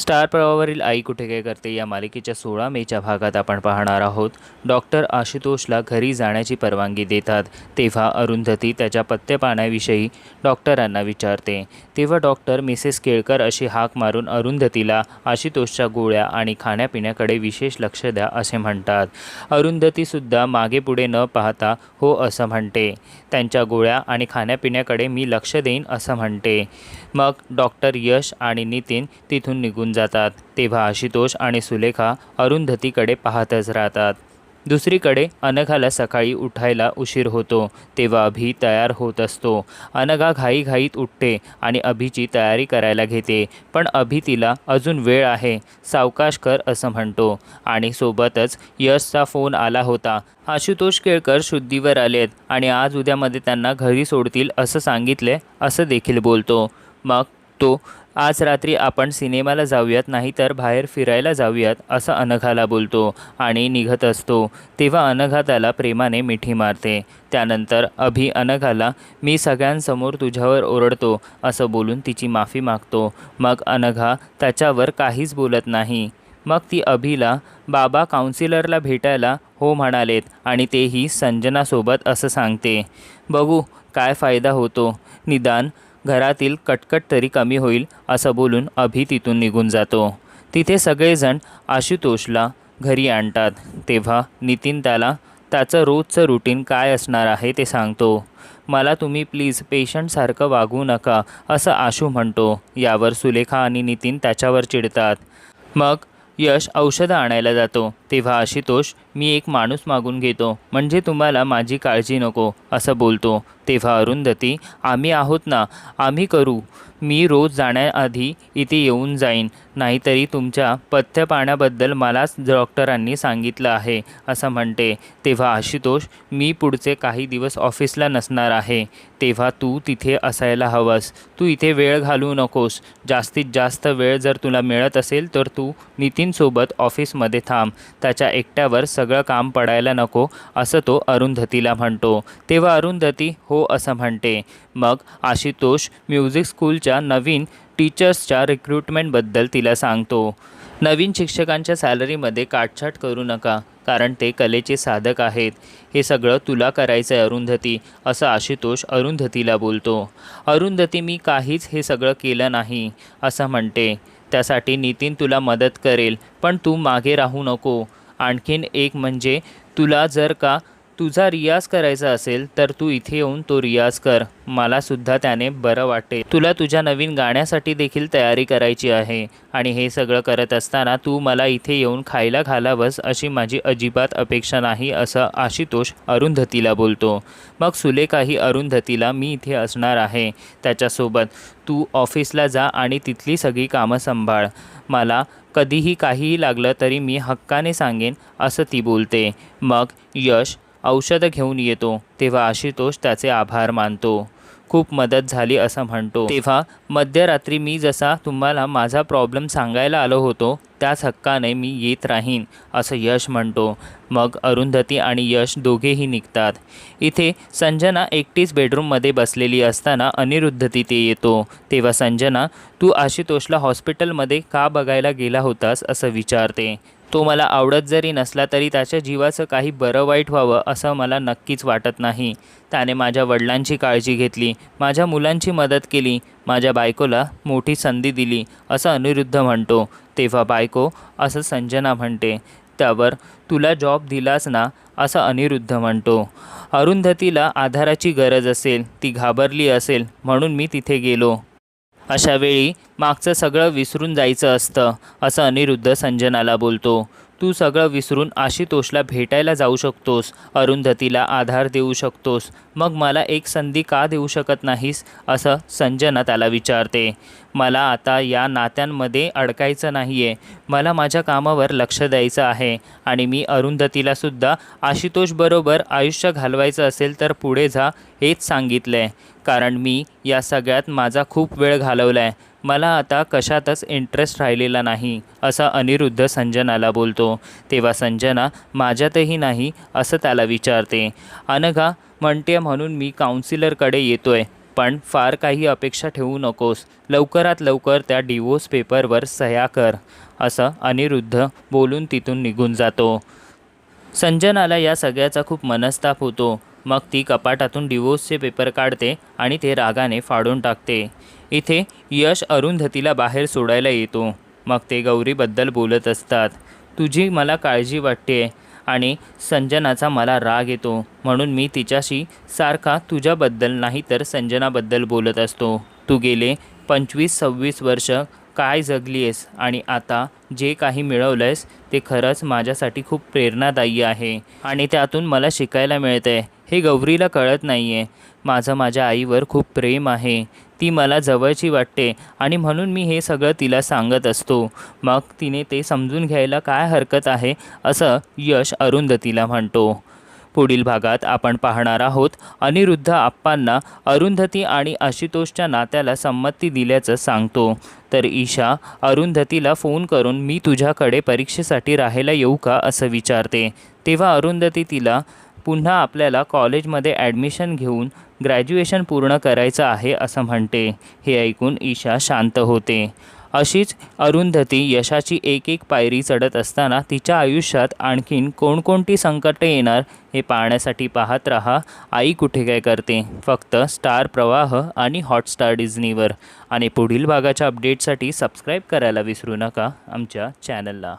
Star प्रवाहावरील आई कुठे काय करते या मालिकेच्या 16 मेच्या भागात आपण पाहणार आहोत. डॉक्टर आशुतोषला घरी जाण्याची परवानगी देतात. तेव्हा अरुंधती त्याच्या पथ्यपाण्याविषयी डॉक्टरांना विचारते. तेव्हा डॉक्टर मिसेस केळकर अशी हाक मारून अरुंधतीला आशुतोषच्या गोळ्या आणि खाण्यापिण्याकडे विशेष लक्ष द्या असे म्हणतात. अरुंधतीसुद्धा मागे पुढे न पाहता हो असं म्हणते. त्यांच्या गोळ्या आणि खाण्यापिण्याकडे मी लक्ष देईन असं म्हणते. मग डॉक्टर यश आणि नितीन तिथून निघून जातात. तेव्हा आशुतोष आणि सुलेखा अरुंधतीकडे पाहतच राहतात. दुसरीकडे अनघाला सकाळी उठायला उशीर होतो. तेव्हा अभि तयार होत असतो. अनघा घाईघाईत उठते आणि अभिची तयारी करायला घेते. पण अभि तिला अजून वेळ आहे, सावकाश कर असं म्हणतो. आणि सोबतच यशचा फोन आला होता. आशुतोष केळकर शुद्धीवर आलेत आणि आज उद्यामध्ये त्यांना घरी सोडतील असं सांगितले असं देखील बोलतो. मग तो आज रात्री आपण सिनेमाला जाऊयात, नाहीतर बाहेर फिरायला जाऊयात असं अनघाला बोलतो आणि निघत असतो. तेव्हा अनघा त्याला प्रेमाने मिठी मारते. त्यानंतर अभि अनघाला मी सगळ्यांसमोर तुझ्यावर ओरडतो असं बोलून तिची माफी मागतो. मग अनघा त्याच्यावर काहीच बोलत नाही. मग ती अभिला बाबा काउन्सिलरला भेटायला हो म्हणालेत आणि तेही संजनासोबत असं सांगते. बघू काय फायदा होतो, निदान घरातील कटकट तरी कमी होईल असं बोलून अभि तिथून निघून जातो. तिथे सगळेजण आशुतोषला घरी आणतात. तेव्हा नितीन त्याला त्याचं रोजचं रुटीन काय असणार आहे ते सांगतो. मला तुम्ही प्लीज पेशंटसारखं वागू नका असं आशू म्हणतो. यावर सुलेखा आणि नितीन त्याच्यावर चिडतात. मग यश औषधं आणायला जातो. तेव्हा आशुतोष मी एक माणूस मागून घेतो, म्हणजे तुम्हाला माझी काळजी नको असं बोलतो. तेव्हा अरुंधती आम्ही आहोत ना, आम्ही करू. मी रोज जाण्याआधी इथे येऊन जाईन, नाहीतरी तुमच्या पथ्यपाण्याबद्दल मलाच डॉक्टरांनी सांगितलं आहे असं म्हणते. तेव्हा आशुतोष मी पुढचे काही दिवस ऑफिसला नसणार आहे, तेव्हा तू तिथे असायला हवंस. तू इथे वेळ घालवू नकोस. जास्तीत जास्त वेळ जर तुला मिळत असेल तर तू नितीनसोबत ऑफिसमध्ये थांब. त्याच्या एकट्यावर सगळं काम पडायला नको असं तो अरुंधतीला म्हणतो. तेव्हा अरुंधती हो असं म्हणते. मग आशुतोष म्युझिक स्कूलच्या नवीन टीचर्सच्या रिक्रुटमेंटबद्दल तिला सांगतो. नवीन शिक्षकांच्या सॅलरीमध्ये काटछाट करू नका, कारण ते कलेचे साधक आहेत. हे सगळं तुला करायचं आहे अरुंधती असं आशुतोष अरुंधतीला बोलतो. अरुंधती मी काहीच हे सगळं केलं नाही असं म्हणते. त्यासाठी नितीन तुला मदत करेल, पण तू मागे राहू नको. आणखीन एक म्हणजे तुला जर का तुझा रियाज करायचा असेल तर तू इथे येऊन तो रियाज कर. मलासुद्धा त्याने बरं वाटेल. तुला तुझ्या नवीन गाण्यासाठी देखील तयारी करायची आहे आणि हे सगळं करत असताना तू मला इथे येऊन खायला घालावंस अशी माझी अजिबात अपेक्षा नाही असं आशुतोष अरुंधतीला बोलतो. मग सुलेखाही अरुंधतीला मी इथे असणार आहे, त्याच्यासोबत तू ऑफिसला जा आणि तिथली सगळी कामं सांभाळ. मला कधीही काहीही लागलं तरी मी हक्काने सांगेन असं ती बोलते. मग यश औषधं घेऊन येतो. तेव्हा आशुतोष त्याचे आभार मानतो. खूप मदत झाली असं म्हणतो. तेव्हा मध्यरात्री मी जसा तुम्हाला माझा प्रॉब्लेम सांगायला आलो होतो त्याच हक्काने मी येत राहीन असं यश म्हणतो. मग अरुंधती आणि यश दोघेही निघतात. इथे संजना एकटीच बेडरूममध्ये बसलेली असताना अनिरुद्ध तिथे येतो. तेव्हा संजना तू आशुतोषला हॉस्पिटलमध्ये का बघायला गेला होतास असं विचारते. तो मला आवडत जरी नसला तरी त्याच्या जीवाचं काही बरं वाईट व्हावं असं मला नक्कीच वाटत नाही. त्याने माझ्या वडिलांची काळजी घेतली, माझ्या मुलांची मदत केली, माझ्या बायकोला मोठी संधी दिली असं अनिरुद्ध म्हणतो. तेव्हा बायको असं संजना म्हणते. त्यावर तुला जॉब दिलास ना असं अनिरुद्ध म्हणतो. अरुंधतीला आधाराची गरज असेल, ती घाबरली असेल म्हणून मी तिथे गेलो. अशा वेळी मागचं सगळं विसरून जायचं असतं असं अनिरुद्ध संजनाला बोलतो. तू सगळं विसरून आशुतोषला भेटायला जाऊ शकतोस, अरुंधतीला आधार देऊ शकतोस, मग मला एक संधी का देऊ शकत नाहीस असं संजना त्याला विचारते. मला आता या नात्यांमध्ये अडकायचं नाही आहे. मला माझ्या कामावर लक्ष द्यायचं आहे आणि मी अरुंधतीलासुद्धा आशुतोषबरोबर आयुष्य घालवायचं असेल तर पुढे जा हेच सांगितलं आहे, कारण मी या सगळ्यात माझा खूप वेळ घालवला आहे. मला आता कशातच इंटरेस्ट राहिलेला नाही असं अनिरुद्ध संजनाला बोलतो. तेव्हा संजना माझ्यातही नाही असं त्याला विचारते. अनघा म्हणते म्हणून मी काउन्सिलरकडे येतोय, पण फार काही अपेक्षा ठेवू नकोस. लवकरात लवकर त्या डिवोर्स पेपरवर सह्या कर, असं अनिरुद्ध बोलून तिथून निघून जातो. संजनाला या सगळ्याचा खूप मनस्ताप होतो. मग ती कपाटातून डिवोर्सचे पेपर काढते आणि ते रागाने फाडून टाकते. इथे यश अरुंधतीला बाहेर सोडायला येतो. मग ते गौरीबद्दल बोलत असतात. तुझी मला काळजी वाटते आणि संजनाचा मला राग येतो, म्हणून मी तिच्याशी सारखा तुझ्याबद्दल नाही तर संजनाबद्दल बोलत असतो. तू गेले 25-26 वर्ष काय जगली आहेस आणि आता जे काही मिळवलं आहेस ते खरंच माझ्यासाठी खूप प्रेरणादायी आहे आणि त्यातून मला शिकायला मिळतं आहे. हे गौरीला कळत नाही आहे. माझं माझ्या आईवर खूप प्रेम आहे. ती मला जवळची वाटते आणि म्हणून मी हे सगळं तिला सांगत असतो. मग तिने ते समजून घ्यायला काय हरकत आहे, असं यश अरुंधतीला म्हणतो. पुढील भागात आपण पाहणार आहोत अनिरुद्ध आप्पांना अरुंधती आणि आशुतोषच्या नात्याला संमती दिल्याचं सांगतो. तर ईशा अरुंधतीला फोन करून मी तुझ्याकडे परीक्षेसाठी राहायला येऊ का असं विचारते. तेव्हा अरुंधती तिला पुन्हा आपल्याला कॉलेजमध्ये ॲडमिशन घेऊन ग्रॅज्युएशन पूर्ण करायचं आहे असं म्हणते. हे ऐकून ईशा शांत होते. अशीच अरुंधती यशाची एक एक पायरी चढत असताना तिच्या आयुष्यात आणखीन कोणकोणती संकटे येणार हे पाहण्यासाठी पाहत रहा आई कुठे काय करते, फक्त स्टार प्रवाह आणि हॉटस्टार डिझनीवर. आणि पुढील भागाच्या अपडेटसाठी सबस्क्राईब करायला विसरू नका आमच्या चॅनलला.